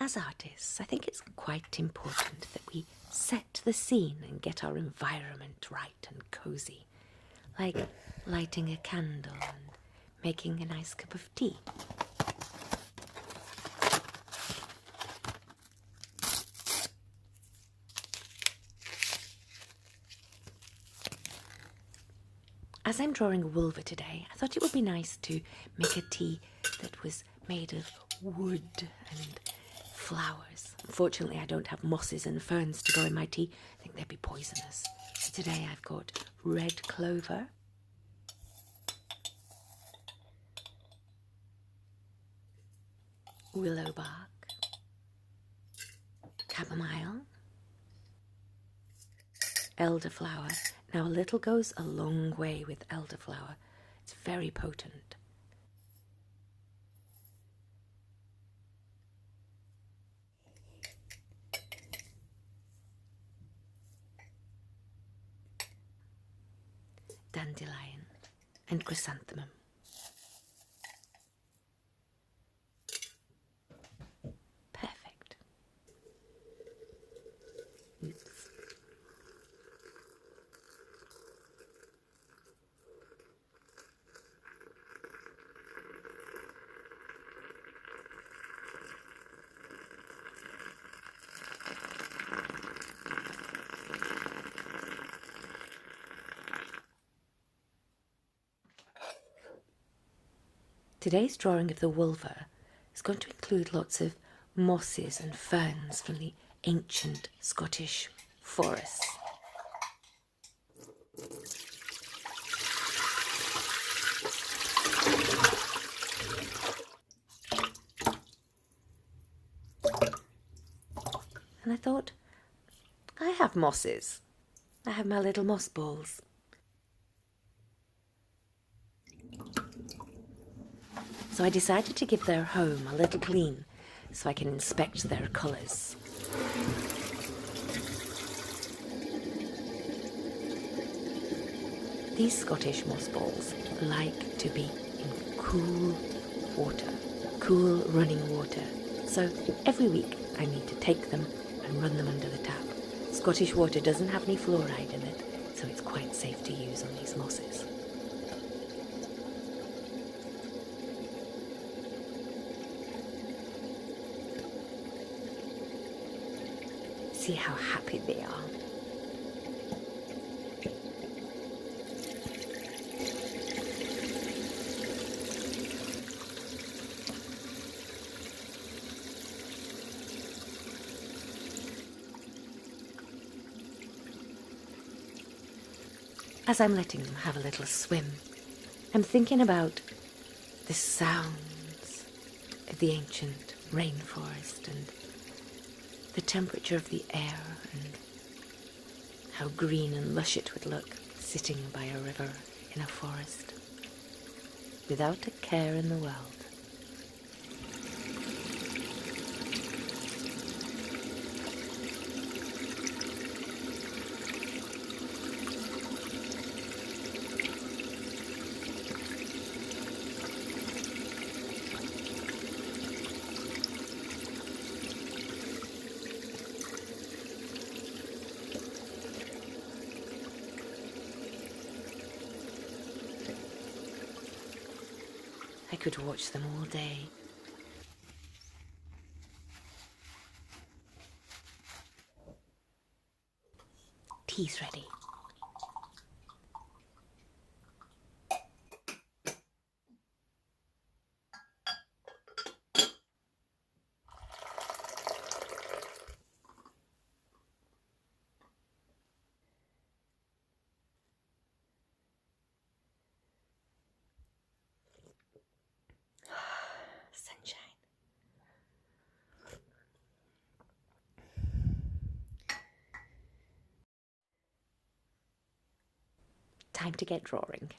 As artists, I think it's quite important that we set the scene and get our environment right and cosy, like lighting a candle and making a nice cup of tea. As I'm drawing a Wulver today, I thought it would be nice to make a tea that was made of wood and flowers. Unfortunately, I don't have mosses and ferns to go in my tea. I think they'd be poisonous. So today I've got red clover, willow bark, chamomile, elderflower. Now a little goes a long way with elderflower. It's very potent. Dandelion and chrysanthemum. Perfect. Oops. Today's drawing of the Wulver is going to include lots of mosses and ferns from the ancient Scottish forests. And I thought, I have mosses. I have my little moss balls. So I decided to give their home a little clean so I can inspect their colours. These Scottish moss balls like to be in cool water, cool running water. So every week I need to take them and run them under the tap. Scottish water doesn't have any fluoride in it, so it's quite safe to use on these mosses. See how happy they are. As I'm letting them have a little swim, I'm thinking about the sounds of the ancient rainforest and the temperature of the air and how green and lush it would look sitting by a river in a forest without a care in the world. I could watch them all day. Tea's ready. Sunshine. Time to get drawing.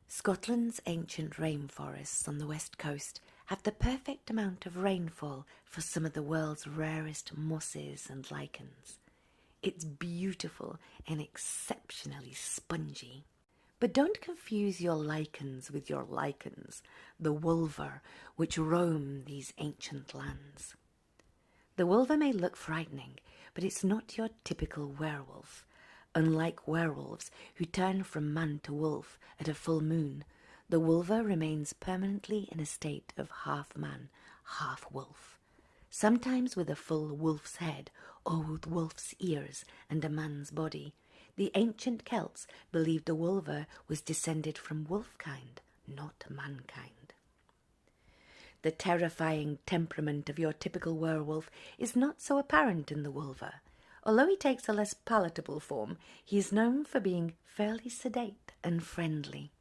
Scotland's ancient rainforests on the west coast have the perfect amount of rainfall for some of the world's rarest mosses and lichens. It's beautiful and exceptionally spongy. But don't confuse your lichens with your lichens, the Wulver, which roam these ancient lands. The Wulver may look frightening, but it's not your typical werewolf. Unlike werewolves who turn from man to wolf at a full moon, the Wulver remains permanently in a state of half man, half wolf, sometimes with a full wolf's head or with wolf's ears and a man's body. The ancient Celts believed the Wulver was descended from wolfkind, not mankind. The terrifying temperament of your typical werewolf is not so apparent in the Wulver. Although he takes a less palatable form, he is known for being fairly sedate and friendly.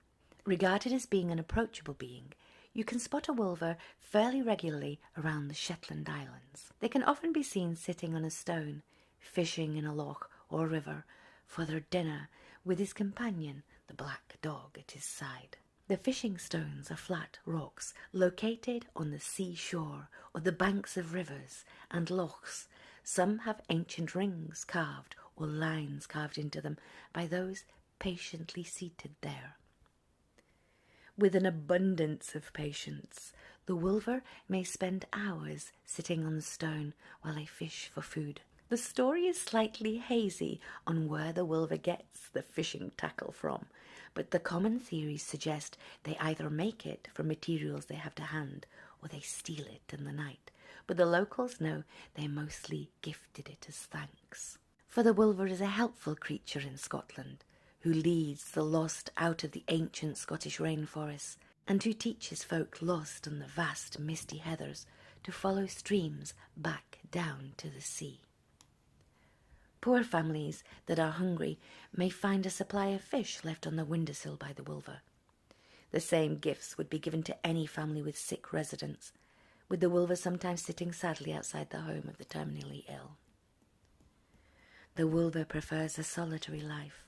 Regarded as being an approachable being, you can spot a Wulver fairly regularly around the Shetland Islands. They can often be seen sitting on a stone, fishing in a loch or river for their dinner with his companion, the black dog, at his side. The fishing stones are flat rocks located on the seashore or the banks of rivers and lochs. Some have ancient rings carved or lines carved into them by those patiently seated there. With an abundance of patience, the Wulver may spend hours sitting on the stone while they fish for food. The story is slightly hazy on where the Wulver gets the fishing tackle from, but the common theories suggest they either make it from materials they have to hand or they steal it in the night, but the locals know they mostly gifted it as thanks. For the Wulver is a helpful creature in Scotland, who leads the lost out of the ancient Scottish rainforests and who teaches folk lost in the vast misty heathers to follow streams back down to the sea. Poor families that are hungry may find a supply of fish left on the windowsill by the Wulver. The same gifts would be given to any family with sick residents, with the Wulver sometimes sitting sadly outside the home of the terminally ill. The Wulver prefers a solitary life.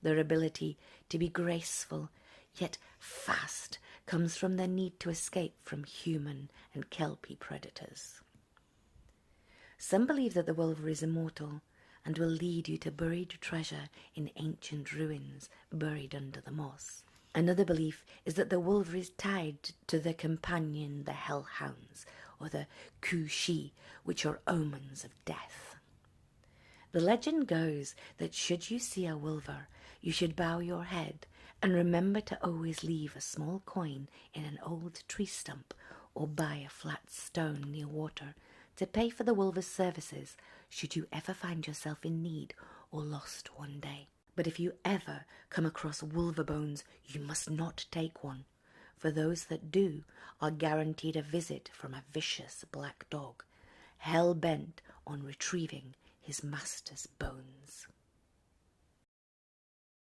Their ability to be graceful yet fast comes from their need to escape from human and kelpie predators. Some believe that the Wulver is immortal and will lead you to buried treasure in ancient ruins buried under the moss. Another belief is that the Wulver is tied to their companion, the hellhounds, or the Kushi, which are omens of death. The legend goes that should you see a Wulver, you should bow your head and remember to always leave a small coin in an old tree stump or buy a flat stone near water to pay for the Wulver's services should you ever find yourself in need or lost one day. But if you ever come across Wulver bones, you must not take one, for those that do are guaranteed a visit from a vicious black dog, hell-bent on retrieving his master's bones.